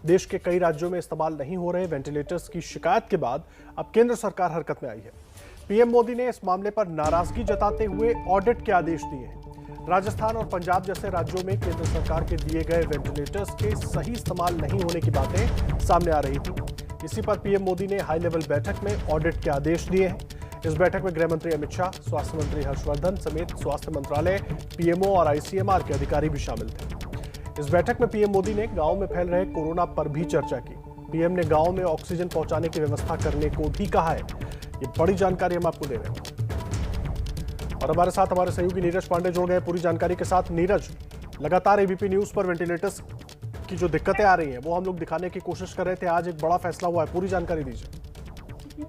देश के कई राज्यों में इस्तेमाल नहीं हो रहे वेंटिलेटर्स की शिकायत के बाद अब केंद्र सरकार हरकत में आई है। पीएम मोदी ने इस मामले पर नाराजगी जताते हुए ऑडिट के आदेश दिए हैं। राजस्थान और पंजाब जैसे राज्यों में केंद्र सरकार के दिए गए वेंटिलेटर्स के सही इस्तेमाल नहीं होने की बातें सामने आ रही थी। इसी पर पीएम मोदी ने हाई लेवल बैठक में ऑडिट के आदेश दिए हैं। इस बैठक में गृह मंत्री अमित शाह, स्वास्थ्य मंत्री हर्षवर्धन समेत स्वास्थ्य मंत्रालय, पीएमओ और आईसीएमआर के अधिकारी भी शामिल थे। इस बैठक में पीएम मोदी ने गांव में फैल रहे कोरोना पर भी चर्चा की। पीएम ने गांव में ऑक्सीजन पहुंचाने की व्यवस्था करने को भी कहा है। ये बड़ी जानकारी हम आपको दे रहे हैं और हमारे साथ हमारे सहयोगी नीरज पांडे जुड़ गए पूरी जानकारी के साथ। नीरज, लगातार एबीपी न्यूज पर वेंटिलेटर्स की जो दिक्कतें आ रही हैं वो हम लोग दिखाने की कोशिश कर रहे थे। आज एक बड़ा फैसला हुआ है, पूरी जानकारी दीजिए।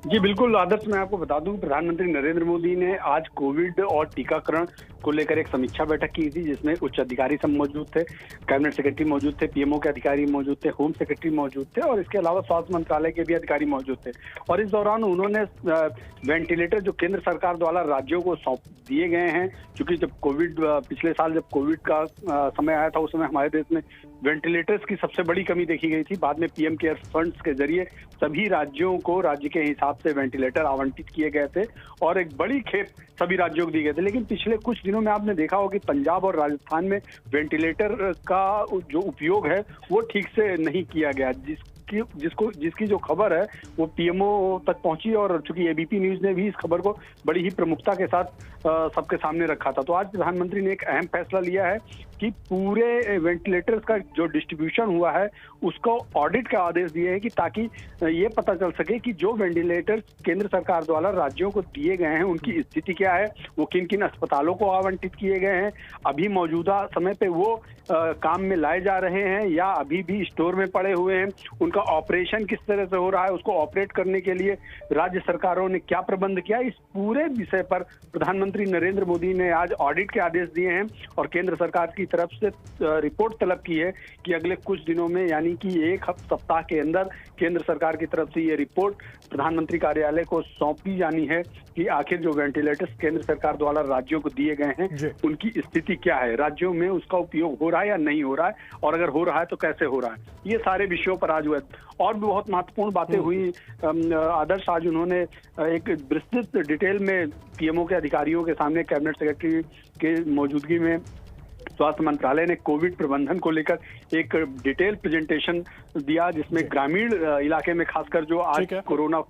जी बिल्कुल आदर्श, मैं आपको बता दूं प्रधानमंत्री नरेंद्र मोदी ने आज कोविड और टीकाकरण को लेकर एक समीक्षा बैठक की थी, जिसमें उच्च अधिकारी सब मौजूद थे, कैबिनेट सेक्रेटरी मौजूद थे, पीएमओ के अधिकारी मौजूद थे, होम सेक्रेटरी मौजूद थे और इसके अलावा स्वास्थ्य मंत्रालय के भी अधिकारी मौजूद थे। और इस दौरान उन्होंने वेंटिलेटर जो केंद्र सरकार द्वारा राज्यों को सौंप दिए गए हैं, क्योंकि जब पिछले साल जब कोविड का समय आया था उस समय हमारे देश में वेंटिलेटर्स की सबसे बड़ी कमी देखी गई थी। बाद में पीएम केयर फंड्स के जरिए सभी राज्यों को राज्य के हिसाब से वेंटिलेटर आवंटित किए गए थे और एक बड़ी खेप सभी राज्यों को दी गए थे। लेकिन पिछले कुछ दिनों में आपने देखा होगा कि पंजाब और राजस्थान में वेंटिलेटर का जो उपयोग है वो ठीक से नहीं किया गया, जिसकी जो खबर है वो पीएमओ तक पहुंची और चूंकि एबीपी न्यूज ने भी इस खबर को बड़ी ही प्रमुखता के साथ सबके सामने रखा था। तो आज प्रधानमंत्री ने एक अहम फैसला लिया है कि पूरे वेंटिलेटर्स का जो डिस्ट्रीब्यूशन हुआ है उसको ऑडिट का आदेश दिए हैं, कि ताकि ये पता चल सके कि जो वेंटिलेटर्स केंद्र सरकार द्वारा राज्यों को दिए गए हैं उनकी स्थिति क्या है, वो किन किन अस्पतालों को आवंटित किए गए हैं, अभी मौजूदा समय पे वो काम में लाए जा रहे हैं या अभी भी स्टोर में पड़े हुए हैं, उनका ऑपरेशन किस तरह से हो रहा है, उसको ऑपरेट करने के लिए राज्य सरकारों ने क्या प्रबंध किया। इस पूरे विषय पर प्रधानमंत्री नरेंद्र मोदी ने आज ऑडिट के आदेश दिए हैं और केंद्र सरकार की तरफ से रिपोर्ट तलब की है कि अगले कुछ दिनों में यानी कि एक सप्ताह के अंदर केंद्र सरकार की तरफ से ये रिपोर्ट प्रधानमंत्री कार्यालय को सौंपी जानी है कि आखिर जो वेंटिलेटर्स केंद्र सरकार द्वारा राज्यों को दिए गए हैं उनकी स्थिति क्या है, राज्यों में उसका उपयोग हो रहा है या नहीं हो रहा है, और अगर हो रहा है तो कैसे हो रहा है। ये सारे विषयों पर आज हुए और भी बहुत महत्वपूर्ण बातें हुई। आदर्श, आज उन्होंने एक विस्तृत डिटेल में पीएमओ के अधिकारियों के सामने कैबिनेट सेक्रेटरी के मौजूदगी में स्वास्थ्य मंत्रालय ने कोविड प्रबंधन को लेकर एक डिटेल प्रेजेंटेशन दिया, जिसमें ग्रामीण इलाके में खासकर जो आज कोरोना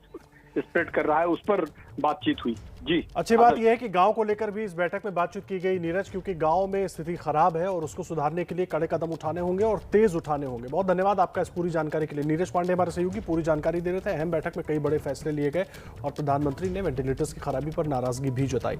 स्प्रेड कर रहा है उस पर बातचीत हुई। जी, अच्छी बात यह है कि गांव को लेकर भी इस बैठक में बातचीत की गई नीरज, क्योंकि गांव में स्थिति खराब है और उसको सुधारने के लिए कड़े कदम उठाने होंगे और तेज उठाने होंगे। बहुत धन्यवाद आपका इस पूरी जानकारी के लिए। नीरज पांडे हमारे सहयोगी पूरी जानकारी दे रहे थे। अहम बैठक में कई बड़े फैसले लिए गए और प्रधानमंत्री ने वेंटिलेटर्स की खराबी पर नाराजगी भी जताई।